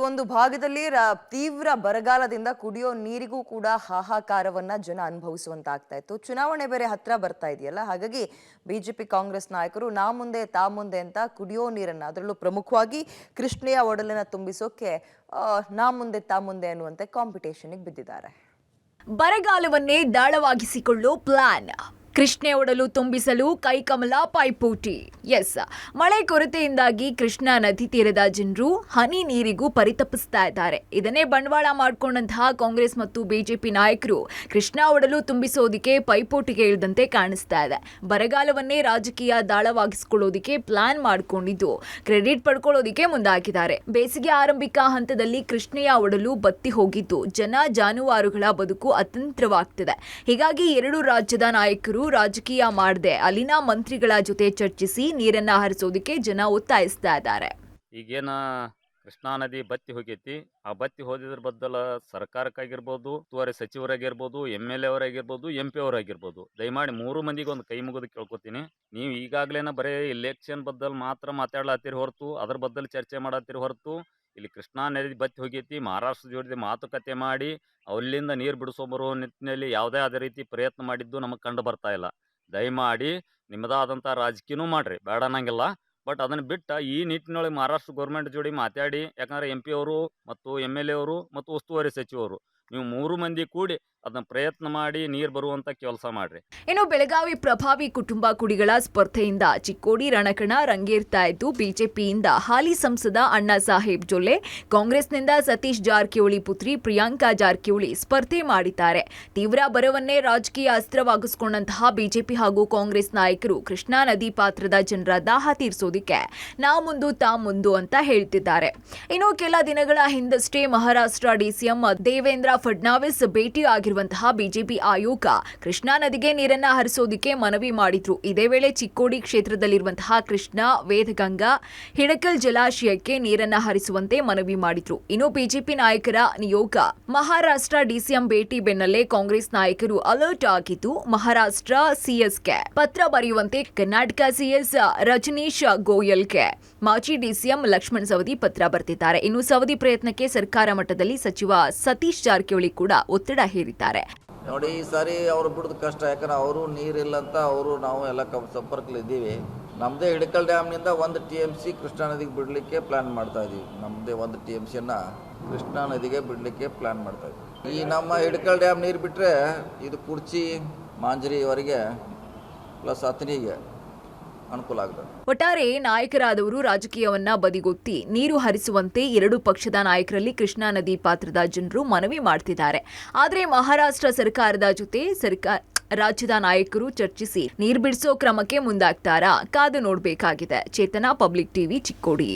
ಒಂದು ಭಾಗದಲ್ಲಿ ತೀವ್ರ ಬರಗಾಲದಿಂದ ಕುಡಿಯೋ ನೀರಿಗೂ ಕೂಡ ಹಾಹಾಕಾರವನ್ನ ಜನ ಅನುಭವಿಸುವಂತಾಗ್ತಾ ಇತ್ತು. ಚುನಾವಣೆ ಬೇರೆ ಹತ್ರ ಬರ್ತಾ ಇದೆಯಲ್ಲ, ಹಾಗಾಗಿ ಬಿಜೆಪಿ ಕಾಂಗ್ರೆಸ್ ನಾಯಕರು ನಾ ಮುಂದೆ ತಾ ಮುಂದೆ ಅಂತ ಕುಡಿಯೋ ನೀರನ್ನ, ಅದರಲ್ಲೂ ಪ್ರಮುಖವಾಗಿ ಕೃಷ್ಣೆಯ ಒಡಲನ್ನ ತುಂಬಿಸೋಕೆ ನಾ ಮುಂದೆ ತಾ ಮುಂದೆ ಅನ್ನುವಂತೆ ಕಾಂಪಿಟೇಷನ್ಗೆ ಬಿದ್ದಿದ್ದಾರೆ. ಬರಗಾಲವನ್ನೇ ದಾಳವಾಗಿಸಿಕೊಳ್ಳೋ ಪ್ಲಾನ್. ಕೃಷ್ಣೆ ಒಡಲು ತುಂಬಿಸಲು ಕೈಕಮಲ ಪೈಪೋಟಿ. ಎಸ್, ಮಳೆ ಕೊರತೆಯಿಂದಾಗಿ ಕೃಷ್ಣಾ ನದಿ ತೀರದ ಜನರು ಹನಿ ನೀರಿಗೂ ಪರಿತಪಿಸ್ತಾ ಇದ್ದಾರೆ. ಇದನ್ನೇ ಬಂಡವಾಳ ಮಾಡಿಕೊಂಡಂತಹ ಕಾಂಗ್ರೆಸ್ ಮತ್ತು ಬಿಜೆಪಿ ನಾಯಕರು ಕೃಷ್ಣಾ ಒಡಲು ತುಂಬಿಸೋದಕ್ಕೆ ಪೈಪೋಟಿಗೆ ಇಳಿದಂತೆ ಕಾಣಿಸ್ತಾ ಇದೆ. ಬರಗಾಲವನ್ನೇ ರಾಜಕೀಯ ದಾಳವಾಗಿಸಿಕೊಳ್ಳೋದಕ್ಕೆ ಪ್ಲಾನ್ ಮಾಡಿಕೊಂಡಿದ್ದು ಕ್ರೆಡಿಟ್ ಪಡ್ಕೊಳ್ಳೋದಕ್ಕೆ ಮುಂದಾಗಿದ್ದಾರೆ. ಬೇಸಿಗೆ ಆರಂಭಿಕ ಹಂತದಲ್ಲಿ ಕೃಷ್ಣೆಯ ಒಡಲು ಬತ್ತಿ ಹೋಗಿದ್ದು ಜನ ಜಾನುವಾರುಗಳ ಬದುಕು ಅತಂತ್ರವಾಗ್ತಿದೆ. ಹೀಗಾಗಿ ಎರಡು ರಾಜ್ಯದ ನಾಯಕರು ರಾಜಕೀಯ ಮಾಡದೆ ಅಲ್ಲಿನ ಮಂತ್ರಿಗಳ ಜೊತೆ ಚರ್ಚಿಸಿ ನೀರನ್ನ ಹರಿಸೋದಕ್ಕೆ ಜನ ಒತ್ತಾಯಿಸ್ತಾ ಇದ್ದಾರೆ. ಈಗೇನ ಕೃಷ್ಣಾ ನದಿ ಬತ್ತಿ ಹೋಗೈತಿ, ಆ ಬತ್ತಿ ಹೋದಿದ್ರ ಬದಲ ಸರ್ಕಾರಕ್ಕಾಗಿರ್ಬೋದು, ಉಸ್ತುವಾರಿ ಸಚಿವರಾಗಿರ್ಬೋದು, MLA ಅವರಾಗಿರ್ಬೋದು, MP ಅವರಾಗಿರ್ಬೋದು, ದಯಮಾಡಿ 3 ಮಂದಿಗೆ ಒಂದು ಕೈ ಮುಗಿದು ಕೇಳ್ಕೊತೀನಿ. ನೀವು ಈಗಾಗಲೇ ಬರೀ ಇಲೆಕ್ಷನ್ ಬದ್ದಲ್ ಮಾತ್ರ ಮಾತಾಡ್ಲತ್ತೀರಿ ಹೊರತು ಅದ್ರ ಬದ್ದಲ್ ಚರ್ಚೆ ಮಾಡತ್ತೀರಿ ಹೊರತು ಇಲ್ಲಿ ಕೃಷ್ಣಾ ನದಿ ಬತ್ತಿ ಹೋಗೈತಿ, ಮಹಾರಾಷ್ಟ್ರ ಜೊತೆ ಮಾತುಕತೆ ಮಾಡಿ ಅಲ್ಲಿಂದ ನೀರು ಬಿಡಿಸೋಬರೋ ನಿಟ್ಟಿನಲ್ಲಿ ಯಾವುದೇ ಆದ ರೀತಿ ಪ್ರಯತ್ನ ಮಾಡಿದ್ದು ನಮಗೆ ಕಂಡು ಬರ್ತಾ ಇಲ್ಲ. ದಯಮಾಡಿ ನಿಮ್ಮದಾದಂಥ ರಾಜಕೀಯನೂ ಮಾಡ್ರಿ, ಬೇಡ ಅನ್ನಂಗಿಲ್ಲ. ಬಟ್ ಅದನ್ನು ಬಿಟ್ಟು ಈ ನಿಟ್ಟಿನೊಳಗೆ ಮಹಾರಾಷ್ಟ್ರ ಗೌರ್ಮೆಂಟ್ ಜೋಡಿ ಮಾತಾಡಿ, ಯಾಕಂದ್ರೆ MP ಅವರು ಮತ್ತು MLA ಅವರು ಮತ್ತು ಉಸ್ತುವಾರಿ ಸಚಿವರು ನೀವು 3 ಮಂದಿ ಕೂಡಿ ಅದನ್ನ ಪ್ರಯತ್ನ ಮಾಡಿ ನೀರು ಬರುವಂತ ಕೆಲಸ ಮಾಡ್ರಿ. ಇನ್ನು ಬೆಳಗಾವಿ ಪ್ರಭಾವಿ ಕುಟುಂಬ ಕುಡಿಗಳ ಸ್ಪರ್ಧೆಯಿಂದ ಚಿಕ್ಕೋಡಿ ರಣಕಣ ರಂಗೇರ್ತಾ ಇದ್ದು ಬಿಜೆಪಿಯಿಂದ ಹಾಲಿ ಸಂಸದ ಅಣ್ಣಾ ಸಾಹೇಬ್ ಜೊಲ್ಲೆ, ಕಾಂಗ್ರೆಸ್ನಿಂದ ಸತೀಶ್ ಜಾರಕಿಹೊಳಿ ಪುತ್ರಿ ಪ್ರಿಯಾಂಕಾ ಜಾರಕಿಹೊಳಿ ಸ್ಪರ್ಧೆ ಮಾಡಿದ್ದಾರೆ. ತೀವ್ರ ಬರವನ್ನೇ ರಾಜಕೀಯ ಅಸ್ತ್ರವಾಗಿಸಿಕೊಂಡಂತಹ ಬಿಜೆಪಿ ಹಾಗೂ ಕಾಂಗ್ರೆಸ್ ನಾಯಕರು ಕೃಷ್ಣಾ ನದಿ ಪಾತ್ರದ ಜನರ ದಾಹ ತೀರಿಸೋದಕ್ಕೆ ನಾ ಮುಂದು ತಾ ಮುಂದು ಅಂತ ಹೇಳ್ತಿದ್ದಾರೆ. ಇನ್ನು ಕೆಲ ದಿನಗಳ ಹಿಂದಷ್ಟೇ ಮಹಾರಾಷ್ಟ್ರ DCM ದೇವೇಂದ್ರ ಫಡ್ನವೀಸ್ ಭೇಟಿ ಆಗಿರುವಂತಹ ಬಿಜೆಪಿ ಆಯೋಗ ಕೃಷ್ಣಾ ನದಿಗೆ ನೀರನ್ನ ಹರಿಸೋದಕ್ಕೆ ಮನವಿ ಮಾಡಿದ್ರು. ಇದೇ ವೇಳೆ ಚಿಕ್ಕೋಡಿ ಕ್ಷೇತ್ರದಲ್ಲಿರುವಂತಹ ಕೃಷ್ಣಾ, ವೇದಗಂಗಾ, ಹಿಡಕಲ್ ಜಲಾಶಯಕ್ಕೆ ನೀರನ್ನ ಹರಿಸುವಂತೆ ಮನವಿ ಮಾಡಿದ್ರು. ಇನ್ನು ಬಿಜೆಪಿ ನಾಯಕರ ನಿಯೋಗ ಮಹಾರಾಷ್ಟ್ರ DCM ಭೇಟಿ ಬೆನ್ನಲ್ಲೇ ಕಾಂಗ್ರೆಸ್ ನಾಯಕರು ಅಲರ್ಟ್ ಆಗಿದ್ದು ಮಹಾರಾಷ್ಟ್ರ CSಗೆ ಪತ್ರ ಬರೆಯುವಂತೆ ಕರ್ನಾಟಕ CS ರಜನೀಶ್ ಗೋಯಲ್ಗೆ ಮಾಜಿ DCM ಲಕ್ಷ್ಮಣ್ ಸವದಿ ಪತ್ರ ಬರೆದಿದ್ದಾರೆ. ಇನ್ನು ಸವದಿ ಪ್ರಯತ್ನಕ್ಕೆ ಸರ್ಕಾರ ಮಟ್ಟದಲ್ಲಿ ಸಚಿವ ಸತೀಶ್ ಜಾರಕಿಹೊಳಿ ಕೂಡ ಒತ್ತಡ ಹೇರಿದ್ದಾರೆ. ನೋಡಿ, ಈ ಸಾರಿ ಅವ್ರು ಬಿಡೋದು ಕಷ್ಟ, ಯಾಕಂದ್ರೆ ಅವರು ನೀರಿಲ್ಲ ಅಂತ ನಾವು ಎಲ್ಲ ಸಂಪರ್ಕಲಿದ್ದೀವಿ. ನಮ್ಮದೇ ಹಿಡಕಲ್ ಡ್ಯಾಮ್ನಿಂದ 1 TMC ಕೃಷ್ಣಾ ನದಿಗೆ ಬಿಡಲಿಕ್ಕೆ ಪ್ಲ್ಯಾನ್ ಮಾಡ್ತಾ ಇದ್ದೀವಿ. ನಮ್ಮದೇ 1 TMCಯನ್ನು ಕೃಷ್ಣಾ ನದಿಗೆ ಬಿಡಲಿಕ್ಕೆ ಪ್ಲ್ಯಾನ್ ಮಾಡ್ತಾ ಇದ್ದೀವಿ. ಈ ನಮ್ಮ ಹಿಡಕಲ್ ಡ್ಯಾಮ್ ನೀರು ಬಿಟ್ಟರೆ ಇದು ಕುರ್ಚಿ, ಮಾಂಜರಿವರೆಗೆ ಪ್ಲಸ್ ಹತ್ತನಿಗೆ ಅನುಕೂಲ ಆಗುತ್ತೆ. ಒಟ್ಟಾರೆ ನಾಯಕರಾದವರು ರಾಜಕೀಯವನ್ನ ಬದಿಗೊತ್ತಿ ನೀರು ಹರಿಸುವಂತೆ ಎರಡು ಪಕ್ಷದ ನಾಯಕರಲ್ಲಿ ಕೃಷ್ಣಾ ನದಿ ಪಾತ್ರದ ಜನರು ಮನವಿ ಮಾಡ್ತಿದ್ದಾರೆ. ಆದರೆ ಮಹಾರಾಷ್ಟ್ರ ಸರ್ಕಾರದ ಜೊತೆ ರಾಜ್ಯದ ನಾಯಕರು ಚರ್ಚಿಸಿ ನೀರು ಬಿಡಿಸೋ ಕ್ರಮಕ್ಕೆ ಮುಂದಾಗ್ತಾರಾ? ಕಾದು ನೋಡಬೇಕಾಗಿದೆ. Chetana, public TV, Chikkodi.